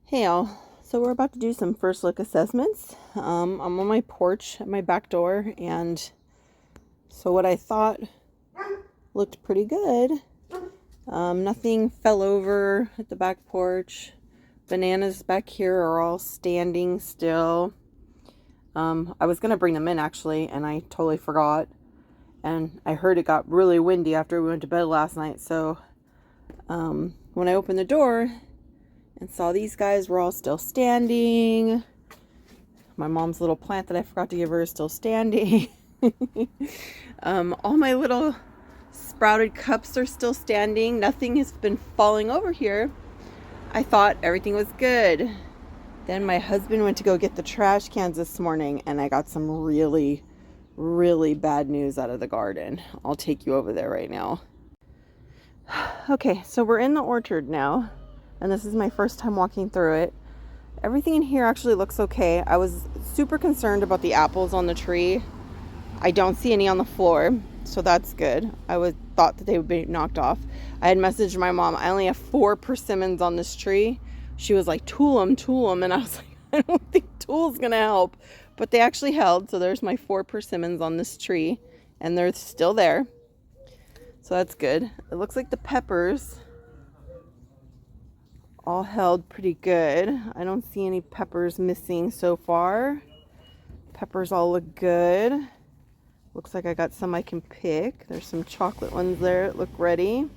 Hey all, so we're about to do some first look assessments. I'm on my porch at my back door, and so what I thought looked pretty good. Nothing fell over at the back porch. Bananas back here are all standing still. I was going to bring them in actually, and I totally forgot. And I heard it got really windy after we went to bed last night, so when I opened the door and saw these guys were all still standing. My mom's little plant that I forgot to give her is still standing. All my little sprouted cups are still standing. Nothing has been falling over here. I thought everything was good. Then my husband went to go get the trash cans this morning, and I got some really, really bad news out of the garden. I'll take you over there right now. Okay, so we're in the orchard now. And this is my first time walking through it. Everything in here actually looks okay. I was super concerned about the apples on the tree. I don't see any on the floor, so that's good. I thought that they would be knocked off. I had messaged my mom, I only have 4 persimmons on this tree. She was like, tool them. And I was like, I don't think tool's gonna help. But they actually held, so there's my 4 persimmons on this tree. And they're still there. So that's good. It looks like the peppers all held pretty good. I don't see any peppers missing so far. Peppers all look good. Looks like I got some I can pick. There's some chocolate ones there that look ready.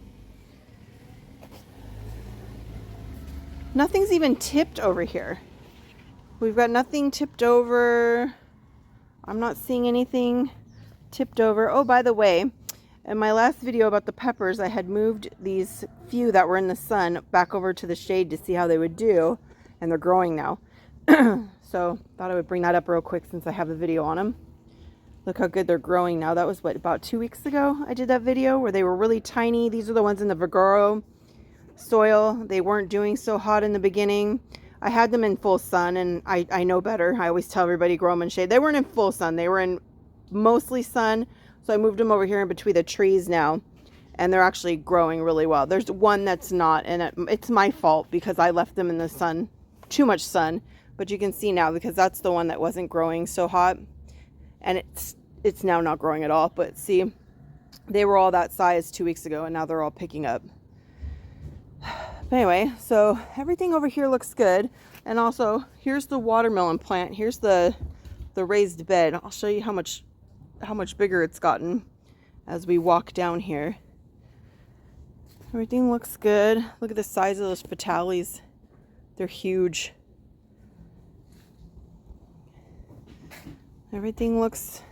Nothing's even tipped over here. We've got nothing tipped over. I'm not seeing anything tipped over. Oh, by the way, in my last video about the peppers, I had moved these few that were in the sun back over to the shade to see how they would do, and they're growing now. So thought I would bring that up real quick since I have the video on them. Look how good they're growing now. That was what, about 2 weeks ago I did that video where they were really tiny. These are the ones in the Vigoro soil. They weren't doing so hot in the beginning. I had them in full sun, and I know better. I always tell everybody grow them in shade. They weren't in full sun. They were in mostly sun. So I moved them over here in between the trees now, and they're actually growing really well. There's one that's not, and it's my fault because I left them in the sun, too much sun. But you can see now because that's the one that wasn't growing so hot, and it's now not growing at all. But see, they were all that size 2 weeks ago, and now they're all picking up. But anyway, so everything over here looks good. And also, here's the watermelon plant. Here's the raised bed. I'll show you how much bigger it's gotten as we walk down here. Everything looks good. Look at the size of those petales. They're huge. Everything looks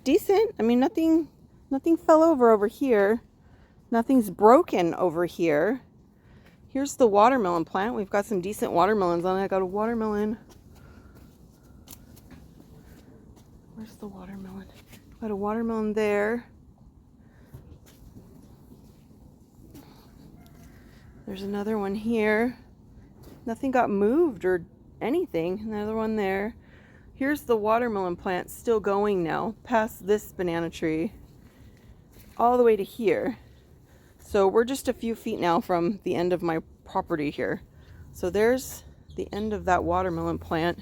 decent. I mean, nothing fell over here. Nothing's broken over here. Here's the watermelon plant. We've got some decent watermelons on it. I got a watermelon. Where's the watermelon? Got a watermelon there. There's another one here. Nothing got moved or anything. Another one there. Here's the watermelon plant still going now, past this banana tree, all the way to here. So we're just a few feet now from the end of my property here. So there's the end of that watermelon plant.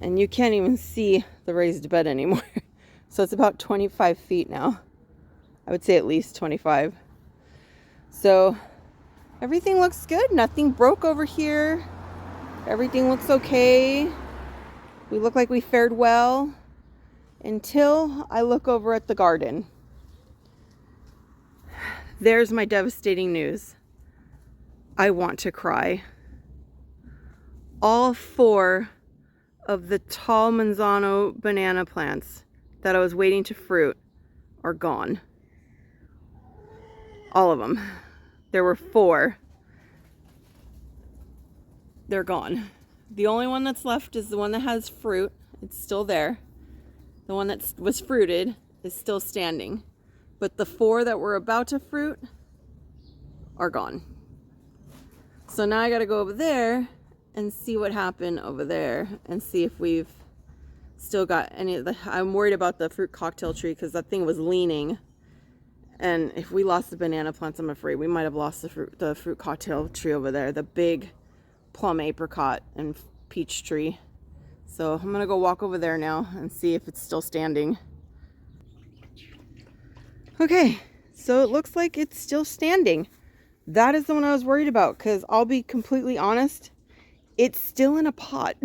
And you can't even see the raised bed anymore. So it's about 25 feet now. I would say at least 25. So everything looks good. Nothing broke over here. Everything looks okay. We look like we fared well until I look over at the garden. There's my devastating news. I want to cry. All 4 of the tall Manzano banana plants that I was waiting to fruit are gone. All of them. There were 4. They're gone. The only one that's left is the one that has fruit. It's still there. The one that was fruited is still standing. But the 4 that were about to fruit are gone. So now I gotta go over there and see what happened over there and see if we've still got any of the... I'm worried about the fruit cocktail tree because that thing was leaning. And if we lost the banana plants, I'm afraid we might have lost the fruit cocktail tree over there. The big plum apricot and peach tree. So I'm gonna go walk over there now and see if it's still standing. Okay, so it looks like it's still standing. That is the one I was worried about, because I'll be completely honest, it's still in a pot.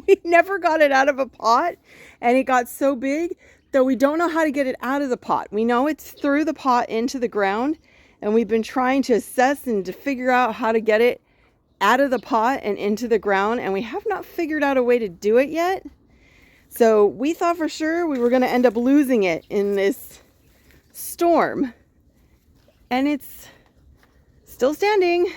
We never got it out of a pot, and it got so big that we don't know how to get it out of the pot. We know it's through the pot into the ground, and we've been trying to assess and to figure out how to get it out of the pot and into the ground, and we have not figured out a way to do it yet. So we thought for sure we were going to end up losing it in this storm, and it's still standing,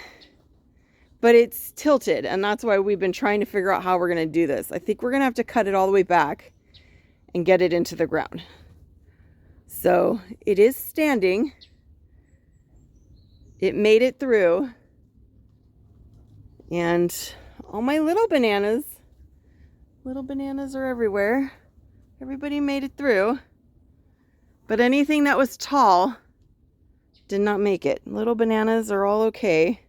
but it's tilted, and that's why we've been trying to figure out how we're going to do this. I think we're going to have to cut it all the way back and get it into the ground. So it is standing. It made it through, and all my little bananas are everywhere. Everybody made it through, but anything that was tall did not make it. Little bananas are all okay.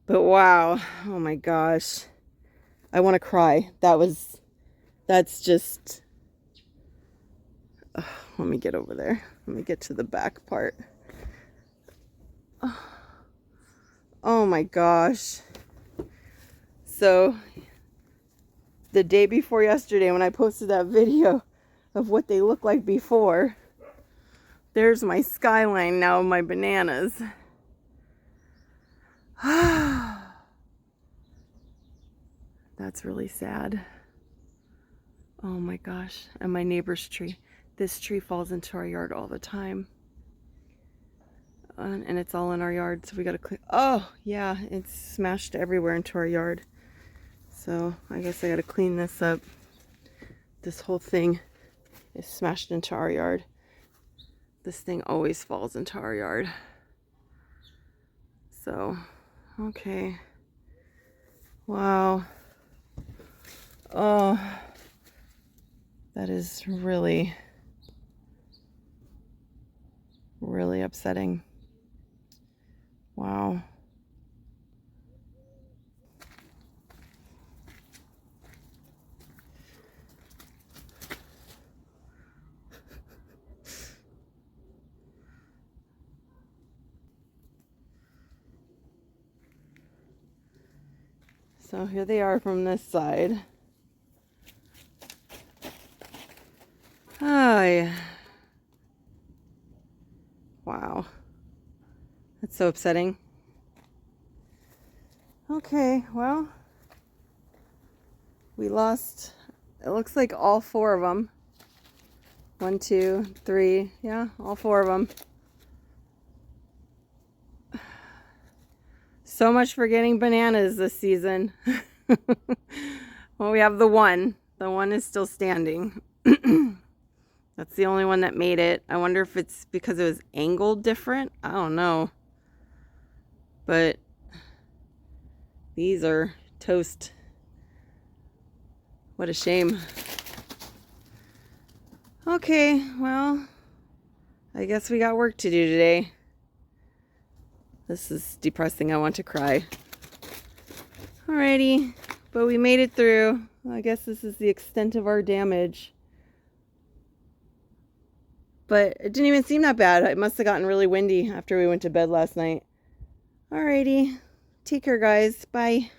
But wow, oh my gosh. I want to cry. That's just, let me get over there. Let me get to the back part. Oh my gosh. So the day before yesterday, when I posted that video of what they look like before, there's my skyline now of my bananas. That's really sad. Oh my gosh. And my neighbor's tree. This tree falls into our yard all the time. And it's all in our yard, so we gotta clean. Oh yeah, it's smashed everywhere into our yard. So I guess I gotta clean this up. This whole thing is smashed into our yard. This thing always falls into our yard. So, okay. Wow. Oh, that is really, really upsetting. Wow. So here they are from this side. Oh, yeah. Wow. That's so upsetting. Okay, well, we lost, it looks like all 4 of them. 1, 2, 3, yeah, all 4 of them. So much for getting bananas this season. Well, we have the one. The one is still standing. That's the only one that made it. I wonder if it's because it was angled different. I don't know. But these are toast. What a shame. Okay, well, I guess we got work to do today. This is depressing. I want to cry. Alrighty, but we made it through. I guess this is the extent of our damage. But it didn't even seem that bad. It must have gotten really windy after we went to bed last night. Alrighty. Take care, guys. Bye.